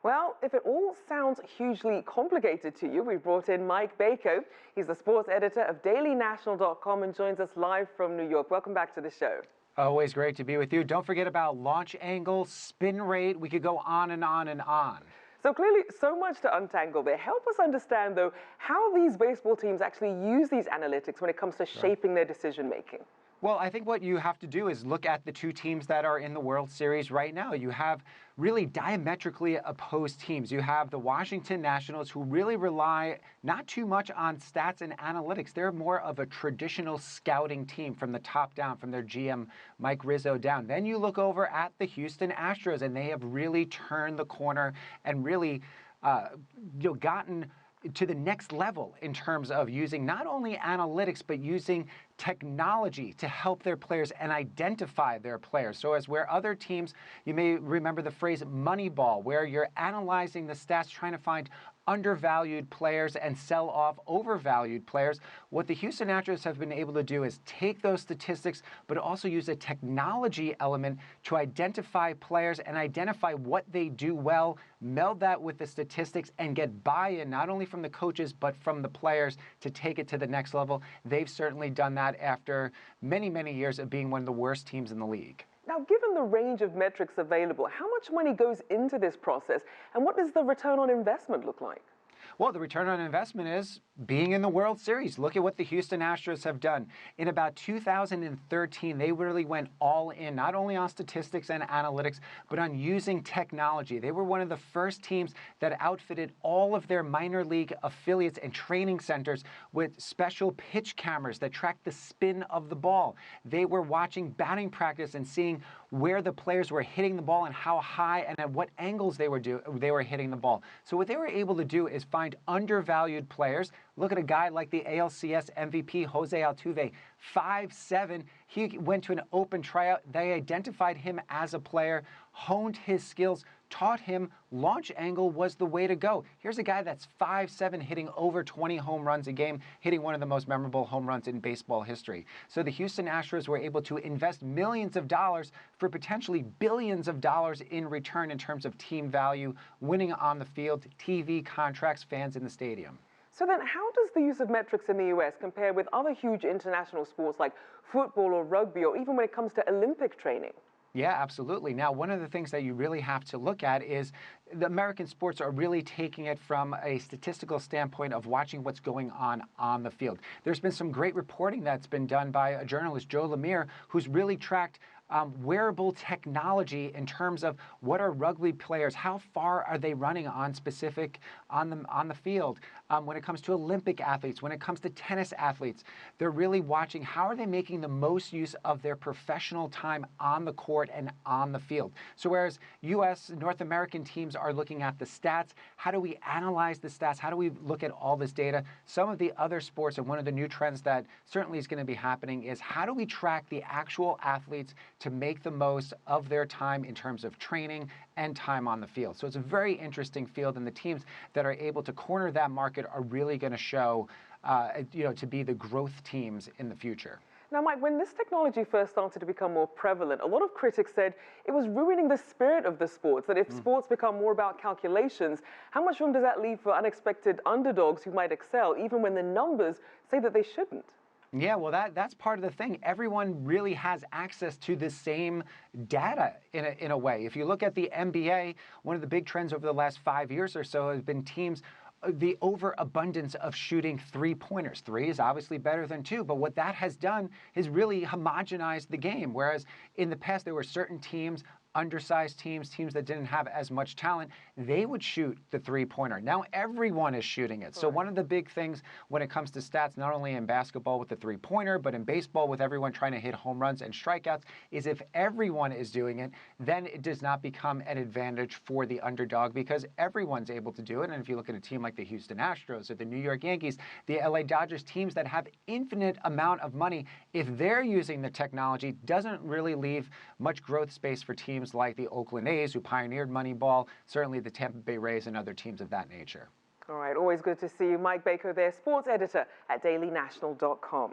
Well, if it all sounds hugely complicated to you, we've brought in Mike Bako. He's the sports editor of dailynational.com and joins us live from New York. Welcome back to the show. Always great to be with you. Don't forget about launch angle, spin rate. We could go on and on and on. So clearly, so much to untangle there. Help us understand, though, how these baseball teams actually use these analytics when it comes to shaping their decision-making. Well, I think what you have to do is look at the two teams that are in the World Series right now. You have really diametrically opposed teams. You have the Washington Nationals, who really rely not too much on stats and analytics. They're more of a traditional scouting team from the top down, from their GM, Mike Rizzo, down. Then you look over at the Houston Astros, and they have really turned the corner and really gotten to the next level in terms of using not only analytics, but using technology to help their players and identify their players. So as where other teams, you may remember the phrase Moneyball, where you're analyzing the stats, trying to find undervalued players and sell off overvalued players. What the Houston Astros have been able to do is take those statistics, but also use a technology element to identify players and identify what they do well, meld that with the statistics, and get buy-in not only from the coaches, but from the players to take it to the next level. They've certainly done that after many, many years of being one of the worst teams in the league. Now, given the range of metrics available, how much money goes into this process, and what does the return on investment look like? Well, the return on investment is being in the World Series. Look at what the Houston Astros have done. In about 2013, they really went all in, not only on statistics and analytics, but on using technology. They were one of the first teams that outfitted all of their minor league affiliates and training centers with special pitch cameras that track the spin of the ball. They were watching batting practice and seeing where the players were hitting the ball and how high and at what angles they were hitting the ball. So what they were able to do is find undervalued players. Look at a guy like the ALCS MVP, Jose Altuve, 5'7". He went to an open tryout. They identified him as a player, honed his skills, taught him launch angle was the way to go. Here's a guy that's 5'7", hitting over 20 home runs a game, hitting one of the most memorable home runs in baseball history. So the Houston Astros were able to invest millions of dollars for potentially billions of dollars in return in terms of team value, winning on the field, TV contracts, fans in the stadium. So then how does the use of metrics in the US compare with other huge international sports like football or rugby, or even when it comes to Olympic training? Yeah, absolutely. Now, one of the things that you really have to look at is the American sports are really taking it from a statistical standpoint of watching what's going on the field. There's been some great reporting that's been done by a journalist, Joe Lemire, who's really tracked wearable technology in terms of what are rugby players, how far are they running on specific on the field. When it comes to Olympic athletes, when it comes to tennis athletes, they're really watching how are they making the most use of their professional time on the court and on the field. So whereas U.S. North American teams are looking at the stats, how do we analyze the stats? How do we look at all this data? Some of the other sports, and one of the new trends that certainly is going to be happening, is how do we track the actual athletes to make the most of their time in terms of training and time on the field. So it's a very interesting field, and the teams that are able to corner that market are really going to show, to be the growth teams in the future. Now, Mike, when this technology first started to become more prevalent, a lot of critics said it was ruining the spirit of the sports, that if sports become more about calculations, how much room does that leave for unexpected underdogs who might excel, even when the numbers say that they shouldn't? Yeah, well, that's part of the thing. Everyone really has access to the same data in a way. If you look at the NBA, one of the big trends over the last 5 years or so has been teams, the overabundance of shooting three-pointers. 3 is obviously better than 2, but what that has done is really homogenized the game. Whereas in the past, there were certain teams, undersized teams that didn't have as much talent, they would shoot the three-pointer. Now everyone is shooting it. So one of the big things when it comes to stats, not only in basketball with the three-pointer, but in baseball with everyone trying to hit home runs and strikeouts, is if everyone is doing it, then it does not become an advantage for the underdog because everyone's able to do it. And if you look at a team like the Houston Astros or the New York Yankees, the LA Dodgers, teams that have infinite amount of money, if they're using the technology, doesn't really leave much growth space for teams like the Oakland A's, who pioneered Moneyball, certainly the Tampa Bay Rays and other teams of that nature. All right, always good to see you. Mike Bako there, sports editor at dailynational.com.